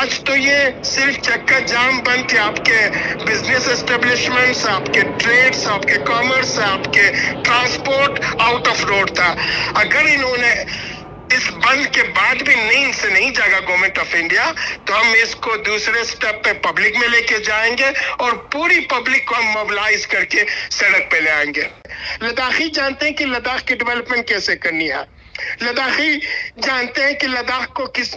आज तो ये सिर्फ चक्का जाम बंद थे, आपके बिजनेस एस्टेब्लिशमेंट्स, आपके ट्रेड्स, आपके कॉमर्स, आपके ट्रांसपोर्ट आउट ऑफ रोड था। अगर इन्होंने इस बंद के बाद भी नींद से नहीं जागा गवर्नमेंट ऑफ इंडिया, तो हम इसको दूसरे स्टेप पे पब्लिक में लेके जाएंगे और पूरी पब्लिक को हम मोबिलाइज करके सड़क पे ले आएंगे। लद्दाखी जानते हैं कि लद्दाख की डेवलपमेंट कैसे करनी है। लद्दाखी जानते हैं कि लद्दाख को किस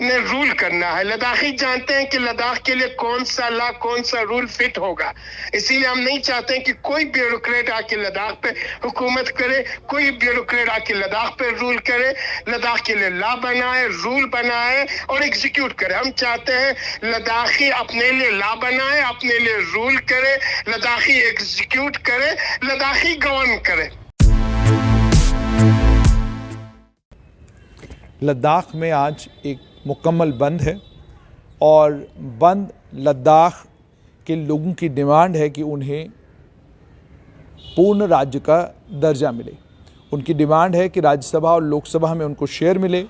ने रूल करना है। लद्दाखी जानते हैं कि लद्दाख के लिए कौन सा लॉ, कौन सा रूल फिट होगा। इसीलिए हम नहीं चाहते हैं कि कोई ब्यूरोक्रेट आके लद्दाख पे हुकूमत करे, कोई ब्यूरोक्रेट आके लद्दाख पे रूल करे। लद्दाख के लिए लॉ बनाए, रूल बनाए और एग्जीक्यूट करे। हम चाहते हैं लद्दाखी अपने लिए लॉ बनाए, अपने लिए रूल करे, लद्दाखी एग्जीक्यूट करे, लद्दाखी गवर्न करे। लद्दाख में आज एक मुकम्मल बंद है और बंद लद्दाख के लोगों की डिमांड है कि उन्हें पूर्ण राज्य का दर्जा मिले। उनकी डिमांड है कि राज्यसभा और लोकसभा में उनको शेयर मिले।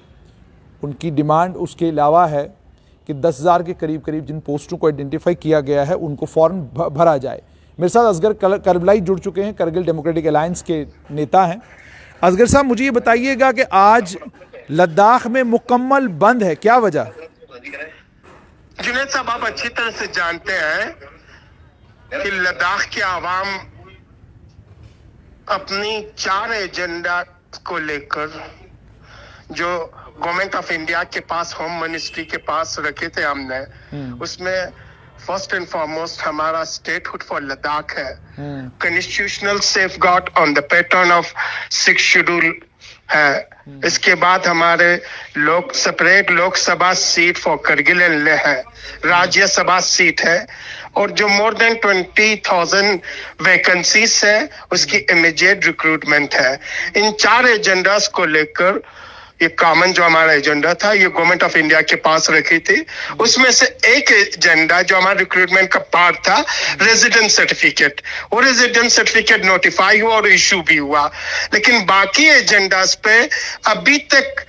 उनकी डिमांड उसके अलावा है कि 10,000 के करीब जिन पोस्टों को आइडेंटिफाई किया गया है उनको फॉर्म भरा जाए। मेरे साथ असगर करबलाई जुड़ चुके हैं, करगिल डेमोक्रेटिक अलायंस के नेता हैं। असगर साहब, मुझे ये बताइएगा कि आज लद्दाख में मुकम्मल बंद है, क्या वजह? जुनैद साहब, आप अच्छी तरह से जानते हैं कि लद्दाख की आवाम अपनी 4 एजेंडा को लेकर जो गवर्नमेंट ऑफ इंडिया के पास, होम मिनिस्ट्री के पास रखे थे हमने, उसमें फर्स्ट एंड फॉरमोस्ट हमारा स्टेटहुड फॉर लद्दाख है, constitutional safeguard on the pattern of 6th schedule है। इसके बाद हमारे separate Lok Sabha seat for Kargil and Leh है, राज्यसभा सीट है, और जो मोर देन 20,000 वैकेंसीज है उसकी इमीडिएट रिक्रूटमेंट है। इन 4 एजेंडास को लेकर ये कॉमन जो हमारा एजेंडा था, ये गवर्नमेंट ऑफ इंडिया के पास रखी थी। उसमें से एक एजेंडा जो हमारा रिक्रूटमेंट का पार्ट था, रेजिडेंट सर्टिफिकेट, वो रेजिडेंट सर्टिफिकेट नोटिफाई हुआ और इशू भी हुआ। लेकिन बाकी एजेंडास पे अभी तक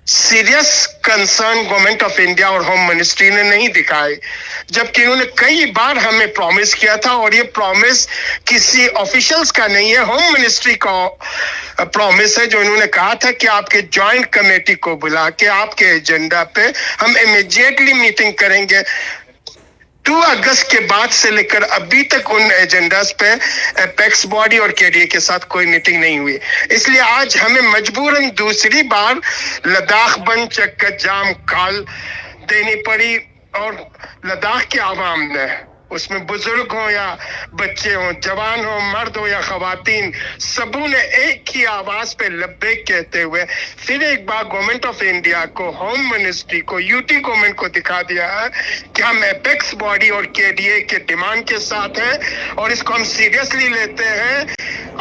serious concern government of India और होम मिनिस्ट्री ने नहीं दिखाए, जबकि उन्होंने कई बार हमें प्रॉमिस किया था, और ये प्रॉमिस किसी ऑफिशियल्स का नहीं है, होम मिनिस्ट्री का प्रॉमिस है, जो इन्होंने कहा था कि आपके जॉइंट कमेटी को बुला के आपके एजेंडा पे हम इमीडिएटली मीटिंग करेंगे। 2 अगस्त के बाद से लेकर अभी तक उन एजेंडास पे एपेक्स बॉडी और केडीए के साथ कोई मीटिंग नहीं हुई। इसलिए आज हमें मजबूरन दूसरी बार लद्दाख बंद चक्का जाम कॉल देनी पड़ी, और लद्दाख के आवाम ने, उसमें बुजुर्ग हो या बच्चे हो, जवान हो, मर्द हो या खवातीन, सबू ने एक ही आवाज पे लब्बैक कहते हुए फिर एक बार गवर्नमेंट ऑफ इंडिया को, होम मिनिस्ट्री को, यूटी गवर्नमेंट को दिखा दिया है कि हम एपेक्स बॉडी और केडीए के डिमांड के साथ हैं और इसको हम सीरियसली लेते हैं।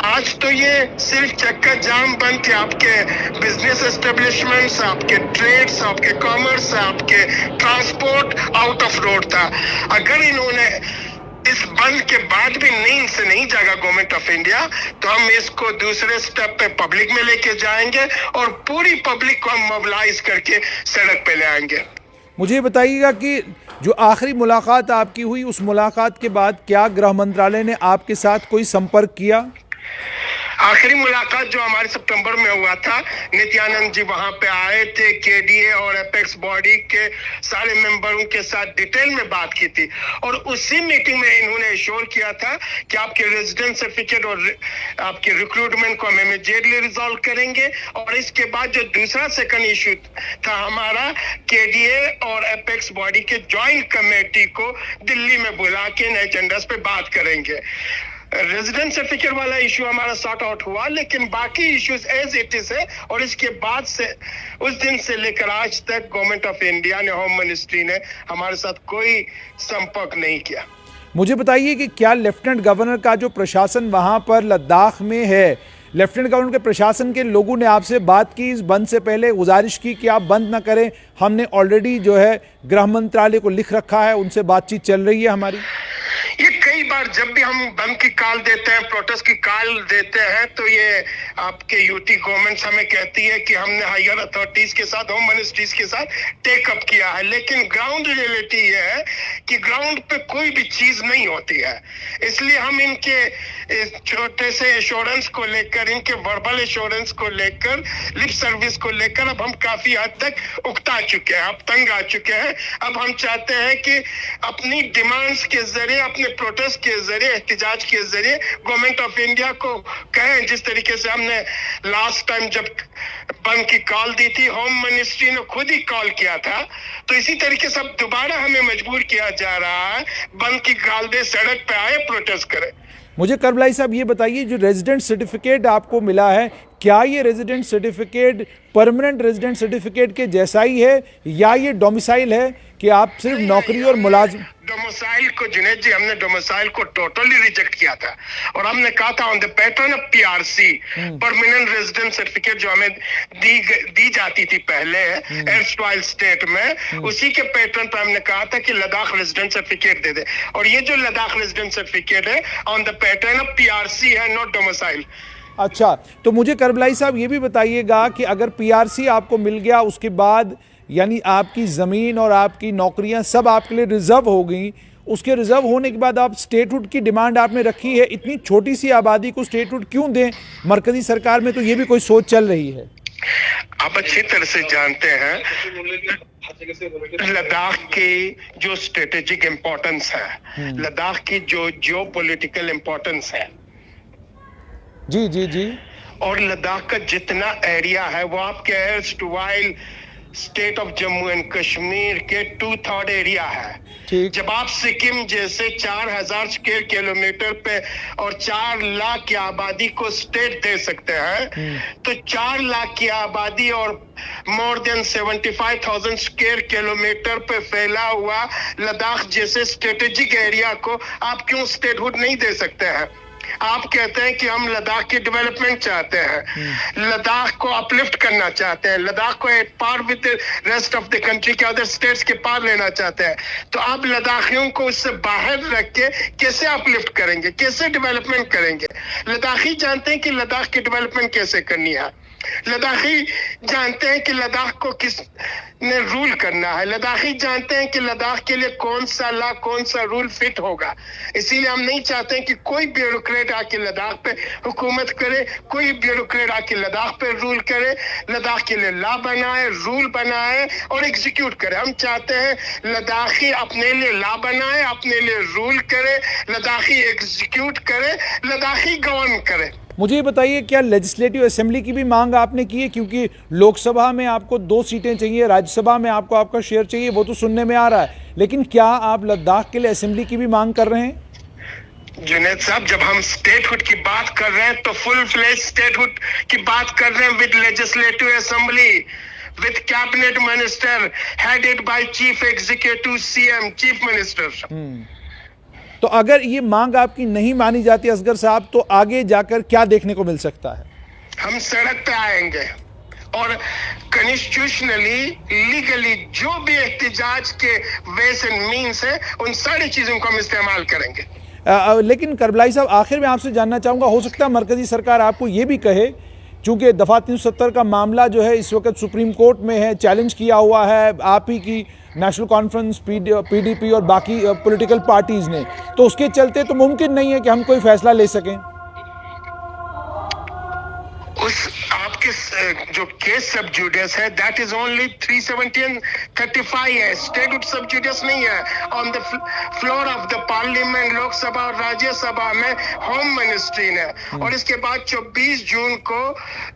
आज तो ये सिर्फ चक्का जाम बंद थे, आपके बिजनेस एस्टेब्लिशमेंट्स, आपके ट्रेड्स, आपके कॉमर्स, आपके ट्रांसपोर्ट आउट ऑफ रोड था। अगर इन्होंने इस बंद के बाद भी नींद से नहीं जागा गवर्नमेंट ऑफ इंडिया, तो हम इसको दूसरे स्टेप पे पब्लिक में लेके जाएंगे और पूरी पब्लिक को हम मोबिलाइज करके सड़क पे ले आएंगे। मुझे बताइएगा कि जो आखिरी मुलाकात आपकी हुई, उस मुलाकात के बाद क्या गृह मंत्रालय ने आपके साथ कोई संपर्क किया? आखिरी मुलाकात जो हमारे सितंबर में हुआ था, नित्यानंद जी वहां पे आए थे, केडीए और एपेक्स बॉडी के सारे मेंबरों के साथ डिटेल में बात की थी, और उसी मीटिंग में इन्होंने एश्योर किया था कि आपके रेजिडेंट सर्टिफिकेट और आपके रिक्रूटमेंट को हम इमीडिएटली रिजॉल्व करेंगे। और इसके बाद जो दूसरा सेकंड इशू था हमारा, केडीए और एपेक्स बॉडी के ज्वाइंट कमेटी को दिल्ली में बुला के इन एजेंडास पे बात करेंगे। रेजिडेंट सर्टिफिकेट वाला इशू हमारा सॉर्ट आउट हुआ, लेकिन बाकी इश्यूज एज इट इज है, और इसके बाद से उस दिन से लेकर आज तक गवर्नमेंट ऑफ इंडिया ने, होम मिनिस्ट्री ने हमारे साथ कोई संपर्क नहीं किया। मुझे बताइए कि क्या लेफ्टिनेंट गवर्नर का जो प्रशासन वहां पर लद्दाख में है, लेफ्टिनेंट गवर्नर के प्रशासन के लोगों ने आपसे बात की, इस बंद से पहले गुजारिश की कि आप बंद ना करें, हमने ऑलरेडी जो है गृह मंत्रालय को लिख रखा है, उनसे बातचीत चल रही है हमारी? ये कई कई बार जब भी हम बंद की कॉल देते हैं, प्रोटेस्ट की कॉल देते हैं, तो ये आपके यूटी गवर्नमेंट हमें कहती है कि हमने हायर अथॉरिटीज के साथ, होम मिनिस्ट्रीज के साथ टेक अप किया है, लेकिन ग्राउंड रियलिटी ये है कि ग्राउंड पे कोई भी चीज नहीं होती है। इसलिए हम इनके इस छोटे से एश्योरेंस को लेकर, इनके वर्बल एश्योरेंस को लेकर, लिप सर्विस को लेकर अब हम काफी हद तक उकता चुके हैं, अब तंग आ चुके हैं। अब हम चाहते हैं कि अपनी डिमांड्स के जरिए, अपने प्रोटेस्ट के जरिए, एहतजाज के जरिए गवर्नमेंट ऑफ इंडिया को कहें, जिस तरीके से हमने लास्ट टाइम जब बंद की कॉल दी थी, होम मिनिस्ट्री ने खुद ही कॉल किया था, तो इसी तरीके से अब दोबारा हमें मजबूर किया जा रहा है, बंद की कॉल दे, सड़क पे आए, प्रोटेस्ट करें। मुझे करबलाई साहब ये बताइए, जो रेजिडेंट सर्टिफिकेट आपको मिला है, क्या ये resident certificate permanent resident certificate के जैसा ही है या ये डोमिसाइल है कि आप सिर्फ नौकरी और मुलाजिम? डोमिसाइल को जुनैद जी, हमने डोमिसाइल को टोटली रिजेक्ट किया था और हमने कहा था on the pattern of PRC, permanent resident certificate जो हमें दी जाती थी पहले एयरस्टाइल स्टेट में, उसी के पैटर्न पर हमने कहा था कि लद्दाख रेजिडेंट सर्टिफिकेट दे दे। और ये जो लद्दाख रेजिडेंट सर्टिफिकेट है on the pattern of PRC है, नॉट डोमिसाइल। अच्छा, तो मुझे करबलाई साहब ये भी बताइएगा कि अगर पीआरसी आपको मिल गया, उसके बाद यानी आपकी ज़मीन और आपकी नौकरियां सब आपके लिए रिजर्व हो गई, उसके रिजर्व होने के बाद आप स्टेटहुड की डिमांड आपने रखी है, इतनी छोटी सी आबादी को स्टेटहुड क्यों दें? मरकजी सरकार में तो ये भी कोई सोच चल रही है। आप अच्छी तरह से जानते हैं लद्दाख की जो स्ट्रेटेजिक इम्पोर्टेंस है, लद्दाख की जो जियोपॉलिटिकल इम्पोर्टेंस है, जी जी जी, और लद्दाख का जितना एरिया है वो आपके erstwhile state of Jammu and Kashmir के 2/3 एरिया है। ठीक। जब आप सिक्किम जैसे 4000 स्क्वायर किलोमीटर पे और 4 लाख की आबादी को स्टेट दे सकते हैं, तो 4 लाख की आबादी और मोर देन 75,000 स्क्वायर किलोमीटर पे फैला हुआ लद्दाख जैसे स्ट्रेटेजिक एरिया को आप क्यों स्टेटहुड नहीं दे सकते हैं? आप कहते हैं कि हम लद्दाख की डेवलपमेंट चाहते हैं, लद्दाख को अपलिफ्ट करना चाहते हैं, लद्दाख को at par with rest of the country के अदर स्टेट्स के पार लेना चाहते हैं, तो आप लद्दाखियों को उससे बाहर रख के कैसे अपलिफ्ट करेंगे, कैसे डेवलपमेंट करेंगे? लद्दाखी जानते हैं कि लद्दाख की डेवलपमेंट कैसे करनी है, लद्दाखी जानते हैं कि लद्दाख को किस ने रूल करना है, लद्दाखी जानते हैं कि लद्दाख के लिए कौन सा लॉ, कौन सा रूल फिट होगा। इसीलिए हम नहीं चाहते हैं कि कोई ब्यूरोक्रेट आके लद्दाख पे हुकूमत करे, कोई ब्यूरोक्रेट आके लद्दाख पे रूल करे। लद्दाख के लिए लॉ बनाए, रूल बनाए और एग्जीक्यूट करे। हम चाहते हैं लद्दाखी अपने लिए लॉ बनाए, अपने लिए रूल करे, लद्दाखी एग्जीक्यूट करे, लद्दाखी गवर्न करे। मुझे ये बताइए, क्या लेजिस्लेटिव असेंबली की भी मांग आपने की है? क्योंकि लोकसभा में आपको 2 सीटें चाहिए, राज्यसभा में आपको आपका शेयर चाहिए, वो तो सुनने में आ रहा है, लेकिन क्या आप लद्दाख के लिए असेंबली की भी मांग कर रहे हैं? जुनैद साहब, जब हम स्टेटहुड की बात कर रहे हैं तो फुल फ्लेज स्टेटहुड की बात कर रहे हैं with legislative assembly, with cabinet minister headed by chief executive CM, chief minister. तो अगर ये मांग आपकी नहीं मानी जाती असगर साहब, तो आगे जाकर क्या देखने को मिल सकता है? हम सड़क पे आएंगे और कॉन्स्टिट्यूशनली, लीगली जो भी एहतजाज के वेज एंड मीन्स है, उन सारी चीजों को हम इस्तेमाल करेंगे। लेकिन करबलाई साहब, आखिर में आपसे जानना चाहूँगा, हो सकता है मरकजी सरकार आपको ये भी कहे, चूँकि दफ़ा 370 का मामला जो है इस वक्त सुप्रीम कोर्ट में है, चैलेंज किया हुआ है आप ही की नेशनल कॉन्फ्रेंस, पीडीपी और बाकी पॉलिटिकल पार्टीज़ ने, तो उसके चलते तो मुमकिन नहीं है कि हम कोई फैसला ले सकें। उस आपके जो केस सब जुडिस है, दैट इज ओनली 370 and 35 है, स्टेटहुड सब जुडिस नहीं है। On the floor of the parliament, Lok Sabha और राज्यसभा में होम मिनिस्ट्री ने, और इसके बाद 24 जून को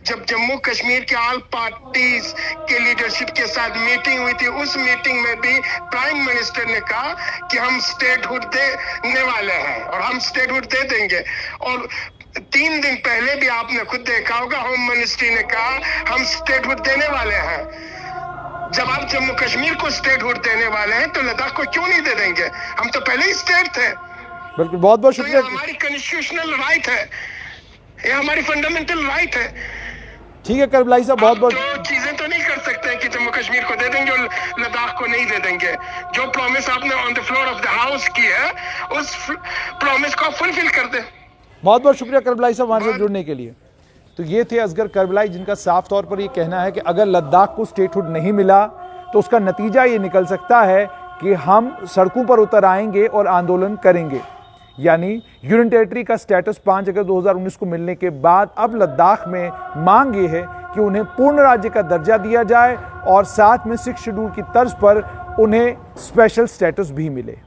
जब जम्मू कश्मीर के ऑल पार्टीज के लीडरशिप के साथ मीटिंग हुई थी, उस मीटिंग में भी प्राइम मिनिस्टर ने कहा कि हम स्टेटहुड देने वाले हैं और हम स्टेटहुड दे देंगे। और 3 दिन पहले भी आपने खुद देखा होगा, होम मिनिस्ट्री ने कहा हम स्टेटहुड देने वाले हैं। जब आप जम्मू कश्मीर को स्टेटहुड देने वाले हैं तो लद्दाख को क्यों नहीं दे देंगे? हम तो पहले ही स्टेट थे। बिल्कुल, बहुत बहुत तो शुक्रिया। ये हमारी कॉन्स्टिट्यूशनल राइट है, ये हमारी फंडामेंटल राइट है। ठीक है करबलाई साहब, बहुत बहुत चीजें तो नहीं कर सकते हैं कि जम्मू कश्मीर को दे देंगे और लद्दाख को नहीं दे देंगे। जो प्रॉमिस आपने on the floor of the house की है, उस प्रॉमिस को फुलफिल कर दे। बहुत बहुत शुक्रिया करबलाई साहब हमारे साथ जुड़ने के लिए। तो ये थे असगर करबलाई, जिनका साफ तौर पर ये कहना है कि अगर लद्दाख को स्टेटहुड नहीं मिला तो उसका नतीजा ये निकल सकता है कि हम सड़कों पर उतर आएंगे और आंदोलन करेंगे। यानी यूनियन टेरिटरी का स्टेटस 5 अगस्त 2019 को मिलने के बाद अब लद्दाख में मांग ये है कि उन्हें पूर्ण राज्य का दर्जा दिया जाए और साथ में 6 शेड्यूल की तर्ज पर उन्हें स्पेशल स्टेटस भी मिले।